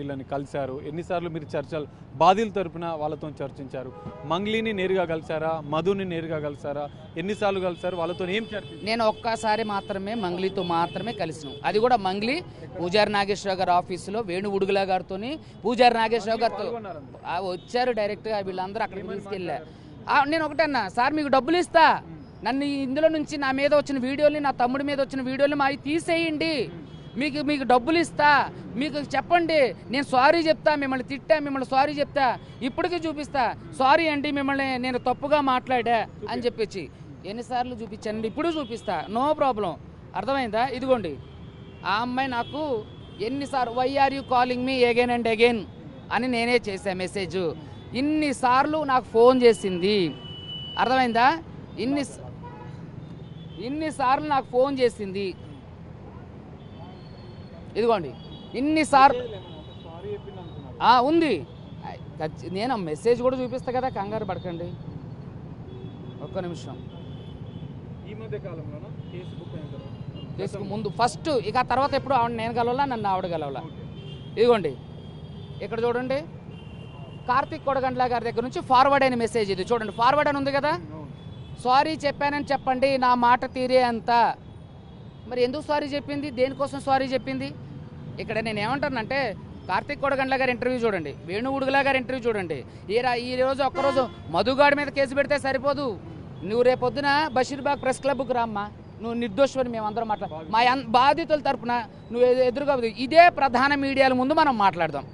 వీళ్ళని కలిశారు? ఎన్నిసార్లు మీరు చర్చలు బాధితుల తరపున వాళ్ళతో చర్చించారు? మంగ్లీని నేరుగా కలిసారా? మధుని నేరుగా కలిసారా? ఎన్నిసార్లు కలిసారు? వాళ్ళతో ఏం చర్చించారు? నేను ఒక్కసారి మాత్రమే మంగ్లీతో మాత్రమే కలిసినాం. అది కూడా మంగ్లీ పూజారి నాగేశ్వరరావు గారి ఆఫీసులో వేణు ఉడుగుల గారితో పూజారి నాగేశ్వరరావు గారితో వచ్చారు డైరెక్ట్గా. వీళ్ళందరూ అక్కడికి తీసుకెళ్ళా. నేను ఒకటన్నా, సార్ మీకు డబ్బులు ఇస్తా, నన్ను ఇందులో నుంచి నా మీద వచ్చిన వీడియోని, నా తమ్ముడి మీద వచ్చిన వీడియోని మావి తీసేయండి, మీకు డబ్బులు ఇస్తా, మీకు చెప్పండి, నేను సారీ చెప్తా, మిమ్మల్ని తిట్టా, మిమ్మల్ని సారీ చెప్తా, ఇప్పటికీ చూపిస్తా, సారీ అండి మిమ్మల్ని నేను తప్పుగా మాట్లాడా అని చెప్పేసి ఎన్నిసార్లు చూపించానండి, ఇప్పుడు చూపిస్తా, నో ప్రాబ్లం. అర్థమైందా? ఇదిగోండి ఆ అమ్మాయి నాకు ఎన్నిసార్లు why are you calling me again and again అని నేనే చేశా మెసేజ్. ఇన్నిసార్లు నాకు ఫోన్ చేసింది. అర్థమైందా? ఇన్నిసార్లు నాకు ఫోన్ చేసింది. ఇదిగోండి ఇన్నిసార్లు ఉంది. నేను మెసేజ్ కూడా చూపిస్తా కదా, కంగారు పడకండి, ఒక్క నిమిషం. ఈ మధ్య కాలంలో కేసుకు ముందు ఫస్ట్, ఇక తర్వాత ఎప్పుడు ఆవిడ నేను కలవాలా, నన్ను ఆవిడ కలవాలా. ఇదిగోండి ఇక్కడ చూడండి, కార్తీక్ కొడగండ్ల గారి దగ్గర నుంచి ఫార్వర్డ్ అయిన మెసేజ్ ఇది చూడండి. ఫార్వర్డ్ అని ఉంది కదా, సారీ చెప్పానని చెప్పండి, నా మాట తీరే అంత. మరి ఎందుకు సారీ చెప్పింది, దేనికోసం సారీ చెప్పింది? ఇక్కడ నేను ఏమంటానంటే, కార్తీక్ కొడగండ్ల గారి ఇంటర్వ్యూ చూడండి, వేణు ఉడుగుల గారి ఇంటర్వ్యూ చూడండి. ఈ రోజు ఒక్కరోజు మధుగాడి మీద కేసు పెడితే సరిపోదు. నువ్వు రేపొద్దున బషీర్బాగ్ ప్రెస్ క్లబ్కి రామ్మా, నువ్వు నిర్దోషమని మేమందరం మాట్లాడు, మా బాధితుల తరపున నువ్వు ఎదురుగా ఇదే ప్రధాన మీడియాల ముందు మనం మాట్లాడదాం.